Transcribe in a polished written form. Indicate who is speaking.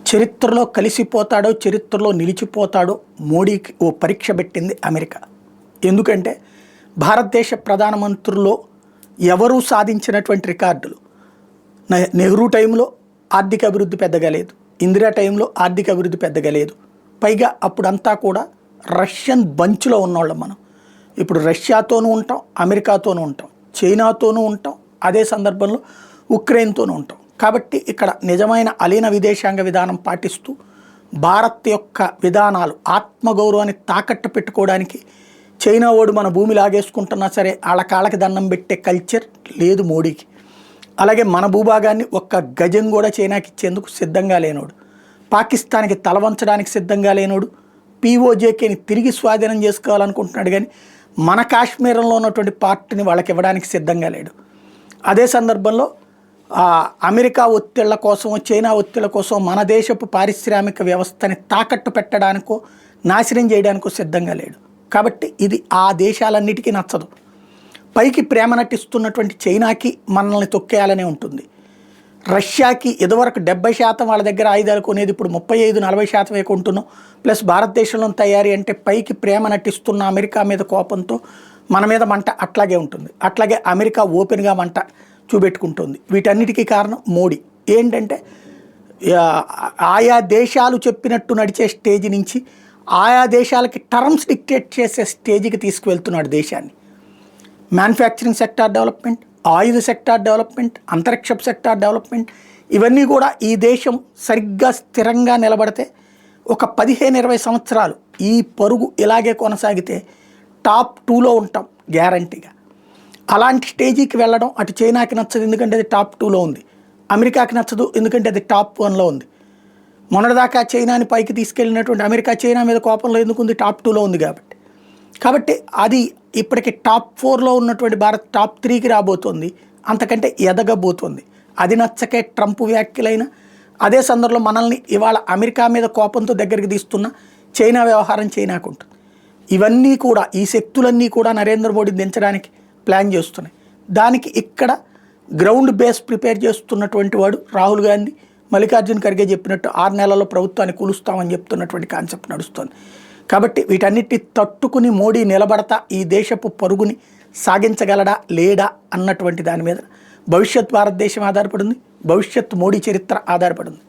Speaker 1: చరిత్రలో కలిసిపోతాడో చరిత్రలో నిలిచిపోతాడో మోడీకి ఓ పరీక్ష పెట్టింది అమెరికా. ఎందుకంటే భారతదేశ ప్రధానమంత్రుల్లో ఎవరూ సాధించినటువంటి రికార్డులు. నెహ్రూ టైంలో ఆర్థిక అభివృద్ధి పెద్దగా లేదు, ఇందిరా టైంలో ఆర్థిక అభివృద్ధి పెద్దగా లేదు. పైగా అప్పుడంతా కూడా రష్యన్ బంచ్లో ఉన్నవాళ్ళం మనం. ఇప్పుడు రష్యాతోనూ ఉంటాం, అమెరికాతోనూ ఉంటాం, చైనాతోనూ ఉంటాం, అదే సందర్భంలో ఉక్రెయిన్తోనూ ఉంటాం. కాబట్టి ఇక్కడ నిజమైన అలీన విదేశాంగ విధానం పాటిస్తూ భారత్ యొక్క విధానాలు ఆత్మగౌరవాన్ని తాకట్టు పెట్టుకోవడానికి చైనా ఓడు మన భూమి లాగేసుకుంటున్నా సరే వాళ్ళ కాళ్ళకి దండం పెట్టే కల్చర్ లేదు మోడీకి. అలాగే మన భూభాగాన్ని ఒక్క గజం కూడా చైనాకి ఇచ్చేందుకు సిద్ధంగా లేనోడు, పాకిస్తాన్కి తలవంచడానికి సిద్ధంగా లేనోడు, పీఓజేకేని తిరిగి స్వాధీనం చేసుకోవాలనుకుంటున్నాడు. కానీ మన కాశ్మీరంలో ఉన్నటువంటి పార్టీని వాళ్ళకి ఇవ్వడానికి సిద్ధంగా లేడు. అదే సందర్భంలో అమెరికా ఒత్తిళ్ల కోసం, చైనా ఒత్తిళ్ల కోసం మన దేశపు పారిశ్రామిక వ్యవస్థని తాకట్టు పెట్టడానికో నాశనం చేయడానికో సిద్ధంగా లేడు. కాబట్టి ఇది ఆ దేశాలన్నిటికీ నచ్చదు. పైకి ప్రేమ నటిస్తున్నటువంటి చైనాకి మనల్ని తొక్కేయాలనే ఉంటుంది. రష్యాకి ఇదివరకు 70% వాళ్ళ దగ్గర ఆయుధాలు కొనేది ఇప్పుడు 35-40% కొంటున్నాం. ప్లస్ భారతదేశంలో తయారీ అంటే పైకి ప్రేమ నటిస్తున్న అమెరికా మీద కోపంతో మన మీద మంట అట్లాగే ఉంటుంది. అట్లాగే అమెరికా ఓపెన్గా మంట చూపెట్టుకుంటుంది. వీటన్నిటికీ కారణం మోడీ. ఏంటంటే ఆయా దేశాలు చెప్పినట్టు నడిచే స్టేజ్ నుంచి ఆయా దేశాలకి టర్మ్స్ డిక్టేట్ చేసే స్టేజ్కి తీసుకువెళ్తున్నాడు దేశాన్ని. మ్యానుఫ్యాక్చరింగ్ సెక్టార్ డెవలప్మెంట్, ఆయుధ సెక్టార్ డెవలప్మెంట్, అంతరిక్ష సెక్టార్ డెవలప్మెంట్, ఇవన్నీ కూడా ఈ దేశం సరిగ్గా స్థిరంగా నిలబడితే ఒక 15-20 సంవత్సరాలు ఈ పరుగు ఇలాగే కొనసాగితే టాప్ 2లో ఉంటాం గ్యారంటీగా. అలాంటి స్టేజీకి వెళ్ళడం అటు చైనాకి నచ్చదు, ఎందుకంటే అది టాప్ 2లో ఉంది. అమెరికాకి నచ్చదు, ఎందుకంటే అది టాప్ 1లో ఉంది. మొన్నటిదాకా చైనాని పైకి తీసుకెళ్ళినటువంటి అమెరికా చైనా మీద కోపంలో ఎందుకుంది, టాప్ 2లో ఉంది కాబట్టి అది ఇప్పటికి టాప్ 4లో ఉన్నటువంటి భారత్ టాప్ 3కి రాబోతోంది, అంతకంటే ఎదగబోతోంది. అది నచ్చకే ట్రంప్ వ్యాఖ్యలైన అదే సందర్భంలో మనల్ని ఇవాళ అమెరికా మీద కోపంతో దగ్గరికి తీస్తున్న చైనా వ్యవహారం చైనాకు ఉంటుంది. ఇవన్నీ కూడా ఈ శక్తులన్నీ కూడా నరేంద్ర మోడీ దించడానికి ప్లాన్ చేస్తున్నాయి. దానికి ఇక్కడ గ్రౌండ్ బేస్ ప్రిపేర్ చేస్తున్నటువంటి వాడు రాహుల్ గాంధీ. మల్లికార్జున్ ఖర్గే చెప్పినట్టు 6 నెలల్లో ప్రభుత్వాన్ని కూలుస్తామని చెప్తున్నటువంటి కాన్సెప్ట్ నడుస్తుంది. కాబట్టి వీటన్నిటి తట్టుకుని మోడీ నిలబడతా ఈ దేశపు పరుగుని సాగించగలడా లేడా అన్నటువంటి దాని మీద భవిష్యత్ భారతదేశం ఆధారపడింది, భవిష్యత్ మోడీ చరిత్ర ఆధారపడింది.